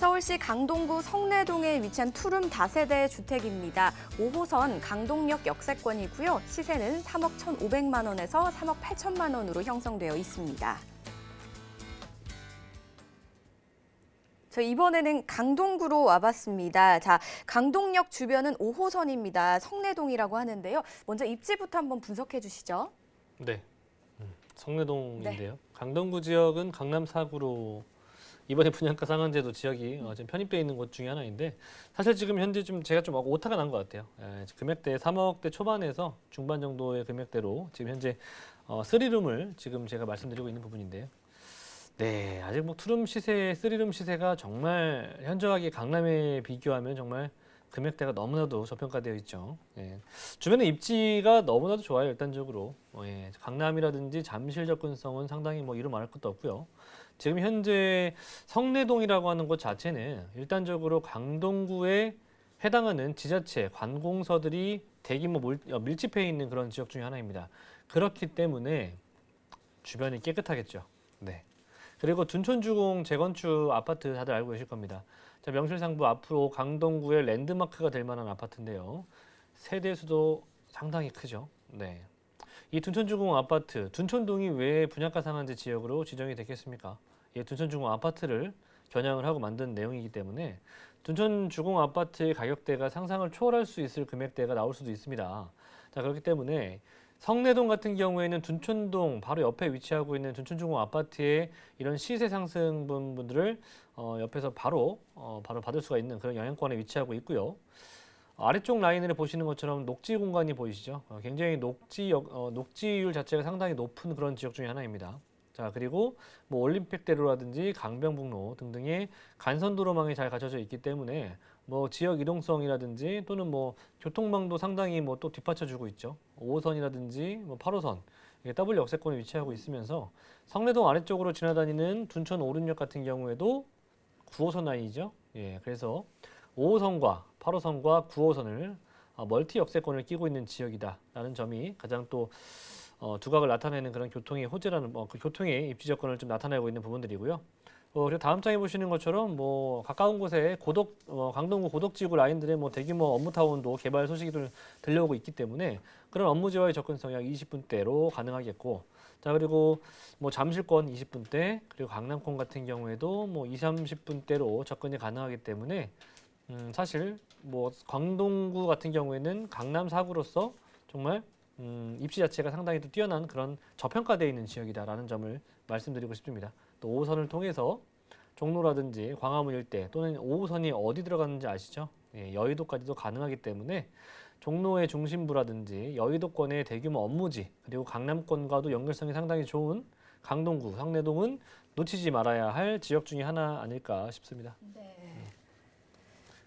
서울시 강동구 성내동에 위치한 투룸 다세대 주택입니다. 5호선 강동역 역세권이고요. 시세는 3억 1,500만 원에서 3억 8천만 원으로 형성되어 있습니다. 저 이번에는 강동구로 와봤습니다. 자, 강동역 주변은 5호선입니다. 성내동이라고 하는데요. 먼저 입지부터 한번 분석해 주시죠. 네, 성내동인데요. 네. 강동구 지역은 강남 4구로 이번에 분양가 상한제도 지역이 지금 편입되어 있는 곳 중에 하나인데 사실 지금 현재 좀 제가 좀 오타가 난 것 같아요. 금액대 3억대 초반에서 중반 정도의 금액대로 지금 현재 3룸을 지금 제가 말씀드리고 있는 부분인데요. 네, 아직 뭐 투룸 시세, 3룸 시세가 정말 현저하게 강남에 비교하면 정말 금액대가 너무나도 저평가되어 있죠. 예. 주변의 입지가 너무나도 좋아요, 일단적으로. 강남이라든지 잠실 접근성은 상당히 뭐 이루 말할 것도 없고요. 지금 현재 성내동이라고 하는 곳 자체는 일단적으로 강동구에 해당하는 지자체, 관공서들이 대규모 밀집해 있는 그런 지역 중에 하나입니다. 그렇기 때문에 주변이 깨끗하겠죠. 네. 그리고 둔촌주공 재건축 아파트 다들 알고 계실 겁니다. 자, 명실상부 앞으로 강동구의 랜드마크가 될 만한 아파트인데요. 세대수도 상당히 크죠. 네. 이 둔촌주공 아파트, 둔촌동이 왜 분양가 상한제 지역으로 지정이 됐겠습니까? 이 둔촌주공 아파트를 겨냥을 하고 만든 내용이기 때문에 둔촌주공 아파트의 가격대가 상상을 초월할 수 있을 금액대가 나올 수도 있습니다. 자, 그렇기 때문에 성내동 같은 경우에는 둔촌동 바로 옆에 위치하고 있는 둔촌주공 아파트의 이런 시세 상승 부분들을 옆에서 바로 받을 수가 있는 그런 영향권에 위치하고 있고요. 아래쪽 라인을 보시는 것처럼 녹지 공간이 보이시죠? 굉장히 녹지율 자체가 상당히 높은 그런 지역 중에 하나입니다. 자, 그리고 뭐 올림픽대로라든지 강변북로 등등의 간선도로망이 잘 갖춰져 있기 때문에 뭐 지역 이동성이라든지 또는 뭐 교통망도 상당히 뭐 또 뒷받쳐주고 있죠. 5호선이라든지 뭐 8호선 더블 역세권에 위치하고 있으면서 성내동 아래쪽으로 지나다니는 둔촌 오륜역 같은 경우에도 9호선 라인이죠. 예, 그래서 5호선과 8호선과 9호선을 멀티 역세권을 끼고 있는 지역이다라는 점이 가장 또 두각을 나타내는 그런 교통의 호재라는 그 교통의 입지 조건을 좀 나타내고 있는 부분들이고요. 그리고 다음 장에 보시는 것처럼 뭐 가까운 곳에 강동구 고덕지구 라인들의 뭐 대규모 업무타운도 개발 소식이 들려오고 있기 때문에 그런 업무지와의 접근성이 약 20분대로 가능하겠고, 자, 그리고 뭐 잠실권 20분대, 그리고 강남권 같은 경우에도 뭐 20, 30분대로 접근이 가능하기 때문에 사실 뭐 강동구 같은 경우에는 강남 4구로서 정말 입지 자체가 상당히 또 뛰어난 그런 저평가되어 있는 지역이다라는 점을 말씀드리고 싶습니다. 또 5호선을 통해서 종로라든지 광화문 일대 또는 5호선이 어디 들어가는지 아시죠? 예, 여의도까지도 가능하기 때문에 종로의 중심부라든지 여의도권의 대규모 업무지 그리고 강남권과도 연결성이 상당히 좋은 강동구, 성내동은 놓치지 말아야 할 지역 중에 하나 아닐까 싶습니다. 네.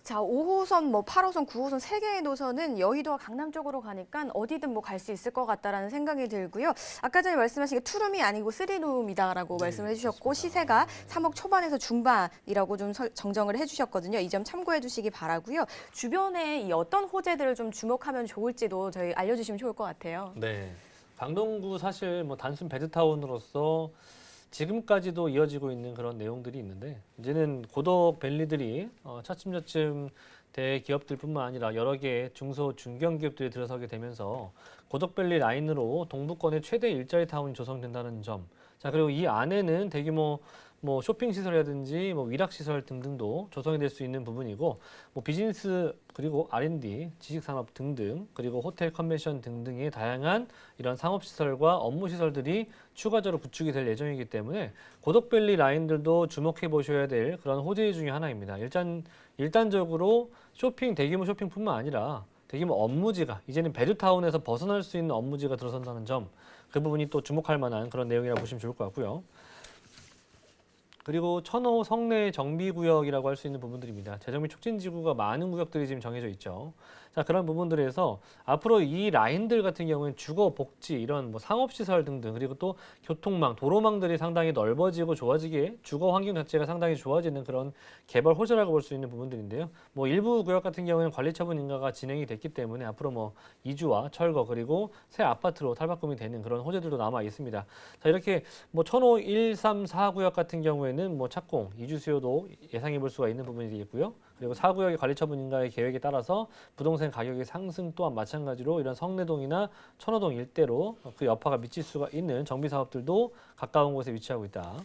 자, 5호선, 뭐 8호선, 9호선 세 개의 노선은 여의도와 강남 쪽으로 가니까 어디든 뭐 갈 수 있을 것 같다라는 생각이 들고요. 아까 전에 말씀하신 게 투룸이 아니고 3룸이다라고 말씀을 해주셨고 그렇습니다. 시세가 3억 초반에서 중반이라고 좀 정정을 해주셨거든요. 이 점 참고해 주시기 바라고요. 주변에 이 어떤 호재들을 좀 주목하면 좋을지도 저희 알려주시면 좋을 것 같아요. 네, 강동구 사실 뭐 단순 베드타운으로서 지금까지도 이어지고 있는 그런 내용들이 있는데 이제는 고덕 밸리들이 차츰차츰 대기업들뿐만 아니라 여러 개의 중소 중견 기업들이 들어서게 되면서 고덕 밸리 라인으로 동부권의 최대 일자리 타운이 조성된다는 점. 자, 그리고 이 안에는 대규모 뭐 쇼핑 시설이라든지 뭐 위락 시설 등등도 조성이 될 수 있는 부분이고 뭐 비즈니스 그리고 R&D, 지식 산업 등등 그리고 호텔 컨벤션 등등의 다양한 이런 상업 시설과 업무 시설들이 추가적으로 구축이 될 예정이기 때문에 고덕밸리 라인들도 주목해 보셔야 될 그런 호재 중에 하나입니다. 일단적으로 대규모 쇼핑뿐만 아니라 대규모 업무지가 이제는 베드타운에서 벗어날 수 있는 업무지가 들어선다는 점, 그 부분이 또 주목할 만한 그런 내용이라고 보시면 좋을 것 같고요. 그리고 천호 성내 정비구역이라고 할 수 있는 부분들입니다. 재정비 촉진지구가 많은 구역들이 지금 정해져 있죠. 자, 그런 부분들에서 앞으로 이 라인들 같은 경우에는 주거, 복지, 이런 뭐 상업시설 등등, 그리고 또 교통망, 도로망들이 상당히 넓어지고 좋아지기에 주거 환경 자체가 상당히 좋아지는 그런 개발 호재라고 볼 수 있는 부분들인데요. 뭐 일부 구역 같은 경우에는 관리처분 인가가 진행이 됐기 때문에 앞으로 뭐 이주와 철거 그리고 새 아파트로 탈바꿈이 되는 그런 호재들도 남아 있습니다. 자, 이렇게 뭐 천호 1, 3, 4구역 같은 경우에는 뭐 착공, 이주 수요도 예상해 볼 수가 있는 부분이 되겠고요. 그리고 4구역의 관리처분 인가의 계획에 따라서 부동산 가격의 상승 또한 마찬가지로 이런 성내동이나 천호동 일대로 그 여파가 미칠 수가 있는 정비 사업들도 가까운 곳에 위치하고 있다.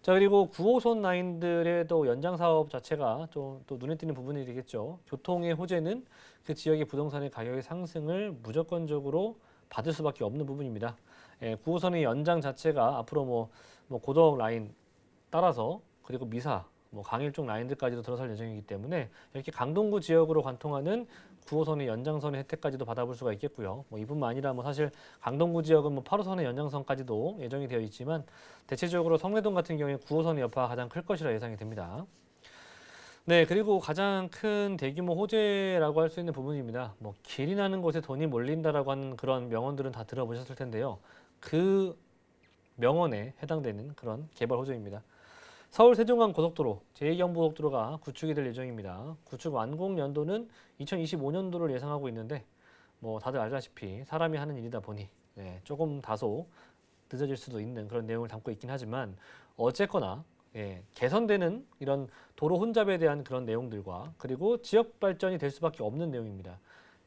자, 그리고 9호선 라인들의 또 연장 사업 자체가 좀 또 눈에 띄는 부분이 되겠죠. 교통의 호재는 그 지역의 부동산의 가격의 상승을 무조건적으로 받을 수밖에 없는 부분입니다. 9호선의 연장 자체가 앞으로 뭐 고덕 라인 따라서 그리고 미사, 뭐 강일 쪽 라인들까지도 들어설 예정이기 때문에 이렇게 강동구 지역으로 관통하는 9호선의 연장선의 혜택까지도 받아볼 수가 있겠고요. 뭐 이뿐만 아니라 뭐 사실 강동구 지역은 뭐 8호선의 연장선까지도 예정이 되어 있지만 대체적으로 성내동 같은 경우에 9호선의 여파가 가장 클 것이라 예상이 됩니다. 네, 그리고 가장 큰 대규모 호재라고 할 수 있는 부분입니다. 뭐 길이 나는 곳에 돈이 몰린다라고 하는 그런 명언들은 다 들어보셨을 텐데요. 그 명언에 해당되는 그런 개발 호재입니다. 서울 세종간 고속도로 제2경부고속도로가 구축이 될 예정입니다. 구축 완공 연도는 2025년도를 예상하고 있는데 뭐 다들 알다시피 사람이 하는 일이다 보니 조금 다소 늦어질 수도 있는 그런 내용을 담고 있긴 하지만 어쨌거나 개선되는 이런 도로 혼잡에 대한 그런 내용들과 그리고 지역 발전이 될 수밖에 없는 내용입니다.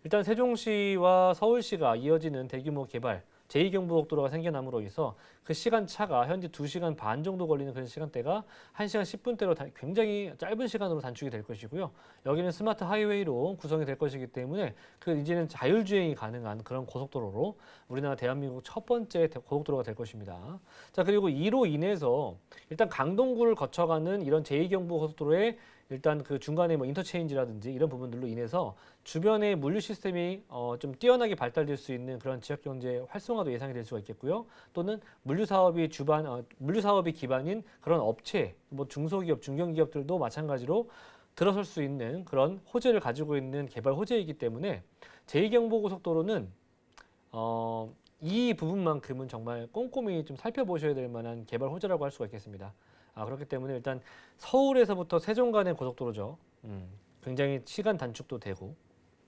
일단 세종시와 서울시가 이어지는 대규모 개발 제2경부고속도로가 생겨남으로 인해서 그 시간차가 현재 2시간 반 정도 걸리는 그런 시간대가 1시간 10분대로 굉장히 짧은 시간으로 단축이 될 것이고요. 여기는 스마트 하이웨이로 구성이 될 것이기 때문에 그 이제는 자율주행이 가능한 그런 고속도로로 우리나라 대한민국 첫 번째 고속도로가 될 것입니다. 자, 그리고 이로 인해서 일단 강동구를 거쳐가는 이런 제2경부고속도로의 일단 그 중간에 뭐 인터체인지라든지 이런 부분들로 인해서 주변의 물류 시스템이 좀 뛰어나게 발달될 수 있는 그런 지역 경제 활성화도 예상이 될 수가 있겠고요. 또는 물류 사업이 기반인 그런 업체, 뭐 중소기업, 중견기업들도 마찬가지로 들어설 수 있는 그런 호재를 가지고 있는 개발 호재이기 때문에 제2경부고속도로는 이 부분만큼은 정말 꼼꼼히 좀 살펴보셔야 될 만한 개발 호재라고 할 수가 있겠습니다. 그렇기 때문에 일단 서울에서부터 세종 간의 고속도로죠. 굉장히 시간 단축도 되고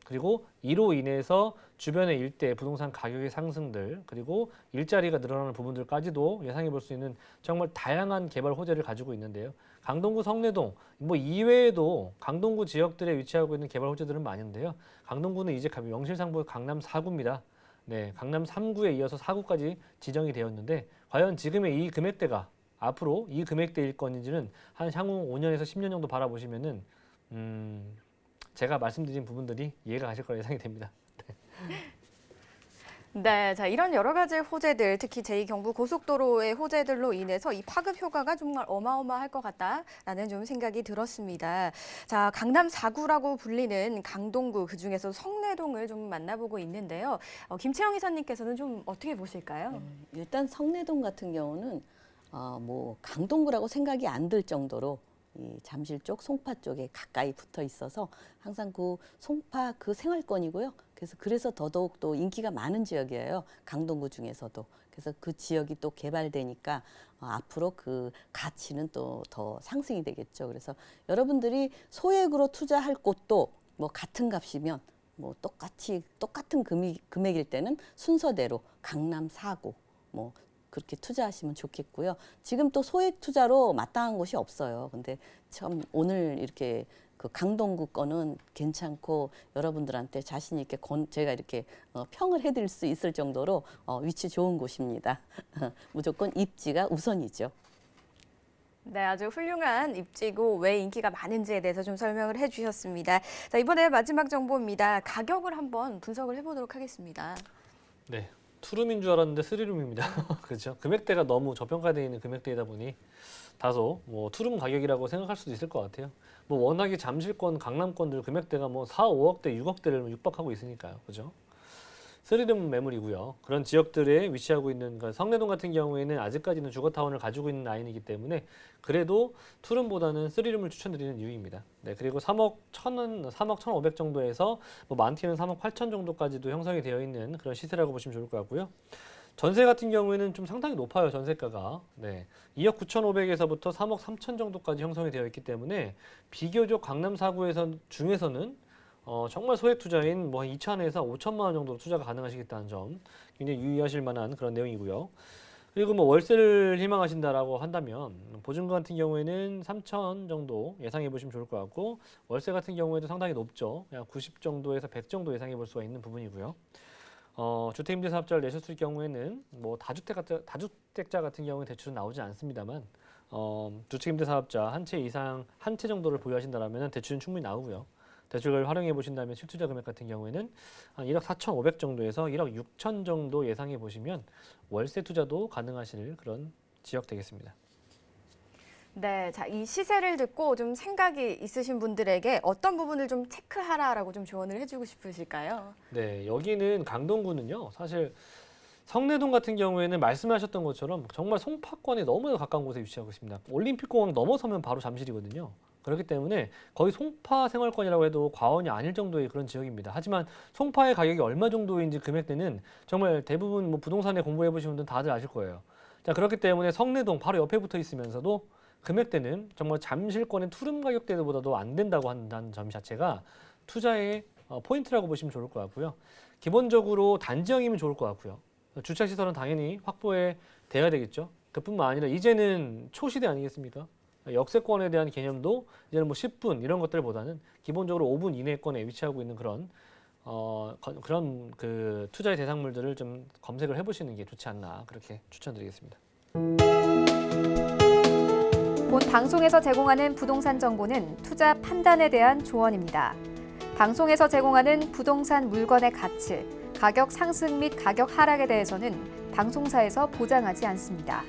그리고 이로 인해서 주변의 일대 부동산 가격의 상승들 그리고 일자리가 늘어나는 부분들까지도 예상해 볼 수 있는 정말 다양한 개발 호재를 가지고 있는데요. 강동구, 성내동 뭐 이외에도 강동구 지역들에 위치하고 있는 개발 호재들은 많은데요. 강동구는 이제 명실상부 강남 4구입니다. 네, 강남 3구에 이어서 4구까지 지정이 되었는데 과연 지금의 이 금액대가 앞으로 이 금액대일 건지는 한 향후 5년에서 10년 정도 바라보시면은 제가 말씀드린 부분들이 이해가 가실 거라 예상이 됩니다. 네, 자, 이런 여러 가지 호재들, 특히 제2경부고속도로의 호재들로 인해서 이 파급 효과가 정말 어마어마할 것 같다라는 좀 생각이 들었습니다. 자, 강남 4구라고 불리는 강동구, 그중에서 성내동을 좀 만나보고 있는데요. 김채영 이사님께서는 좀 어떻게 보실까요? 일단 성내동 같은 경우는 뭐 강동구라고 생각이 안 들 정도로 이 잠실 쪽, 송파 쪽에 가까이 붙어 있어서 항상 그 송파 그 생활권이고요. 그래서 더더욱 또 인기가 많은 지역이에요. 강동구 중에서도. 그래서 그 지역이 또 개발되니까 앞으로 그 가치는 또 더 상승이 되겠죠. 그래서 여러분들이 소액으로 투자할 곳도 뭐 같은 값이면 뭐 똑같은 금액일 때는 순서대로 강남 4구 뭐 그렇게 투자하시면 좋겠고요. 지금 또 소액 투자로 마땅한 곳이 없어요. 근데 참 오늘 이렇게 그 강동구 거는 괜찮고 여러분들한테 자신 있게 제가 이렇게 평을 해드릴 수 있을 정도로 위치 좋은 곳입니다. 무조건 입지가 우선이죠. 네, 아주 훌륭한 입지고 왜 인기가 많은지에 대해서 좀 설명을 해주셨습니다. 자, 이번에 마지막 정보입니다. 가격을 한번 분석을 해보도록 하겠습니다. 네. 투룸인 줄 알았는데 쓰리룸입니다. 그렇죠. 금액대가 너무 저평가되어 있는 금액대이다 보니 다소 뭐 투룸 가격이라고 생각할 수도 있을 것 같아요. 뭐 워낙에 잠실권, 강남권들 금액대가 뭐 4, 5억대, 6억대를 육박하고 있으니까요. 그죠? 스리룸 매물이고요. 그런 지역들에 위치하고 있는 성내동 같은 경우에는 아직까지는 주거타운을 가지고 있는 라인이기 때문에 그래도 투룸보다는 스리룸을 추천드리는 이유입니다. 네, 그리고 3억 1,500 정도에서 뭐 많게는 3억 8천 정도까지도 형성이 되어 있는 그런 시세라고 보시면 좋을 것 같고요. 전세 같은 경우에는 좀 상당히 높아요, 전세가가. 네, 2억 9,500에서부터 3억 3천 정도까지 형성이 되어 있기 때문에 비교적 강남 4구에서 중에서는 정말 소액 투자인 뭐 2천에서 5천만 원 정도 투자가 가능하시겠다는 점 굉장히 유의하실 만한 그런 내용이고요. 그리고 뭐 월세를 희망하신다라고 한다면 보증금 같은 경우에는 3천 정도 예상해 보시면 좋을 것 같고 월세 같은 경우에도 상당히 높죠. 약 90 정도에서 100 정도 예상해 볼 수가 있는 부분이고요. 주택임대사업자를 내셨을 경우에는 뭐 다주택자 같은 경우에 대출은 나오지 않습니다만 주택임대사업자 한 채 정도를 보유하신다면 대출은 충분히 나오고요. 대출을 활용해 보신다면 실투자 금액 같은 경우에는 한 1억 4,500 정도에서 1억 6천 정도 예상해 보시면 월세 투자도 가능하실 그런 지역 되겠습니다. 네, 자, 이 시세를 듣고 좀 생각이 있으신 분들에게 어떤 부분을 좀 체크하라라고 좀 조언을 해주고 싶으실까요? 네, 여기는 강동구는요. 사실 성내동 같은 경우에는 말씀하셨던 것처럼 정말 송파권에 너무 가까운 곳에 위치하고 있습니다. 올림픽공항 넘어서면 바로 잠실이거든요. 그렇기 때문에 거의 송파 생활권이라고 해도 과언이 아닐 정도의 그런 지역입니다. 하지만 송파의 가격이 얼마 정도인지 금액대는 정말 대부분 뭐 부동산에 공부해 보신 분들은 다들 아실 거예요. 자, 그렇기 때문에 성내동 바로 옆에 붙어 있으면서도 금액대는 정말 잠실권의 투룸 가격대보다도 안 된다고 한다는 점 자체가 투자의 포인트라고 보시면 좋을 것 같고요. 기본적으로 단지형이면 좋을 것 같고요. 주차시설은 당연히 확보해 돼야 되겠죠. 그뿐만 아니라 이제는 초시대 아니겠습니까? 역세권에 대한 개념도 이제는 뭐 10분 이런 것들보다는 기본적으로 5분 이내권에 위치하고 있는 그런 그 투자의 대상물들을 좀 검색을 해보시는 게 좋지 않나 그렇게 추천드리겠습니다. 본 방송에서 제공하는 부동산 정보는 투자 판단에 대한 조언입니다. 방송에서 제공하는 부동산 물건의 가치, 가격 상승 및 가격 하락에 대해서는 방송사에서 보장하지 않습니다.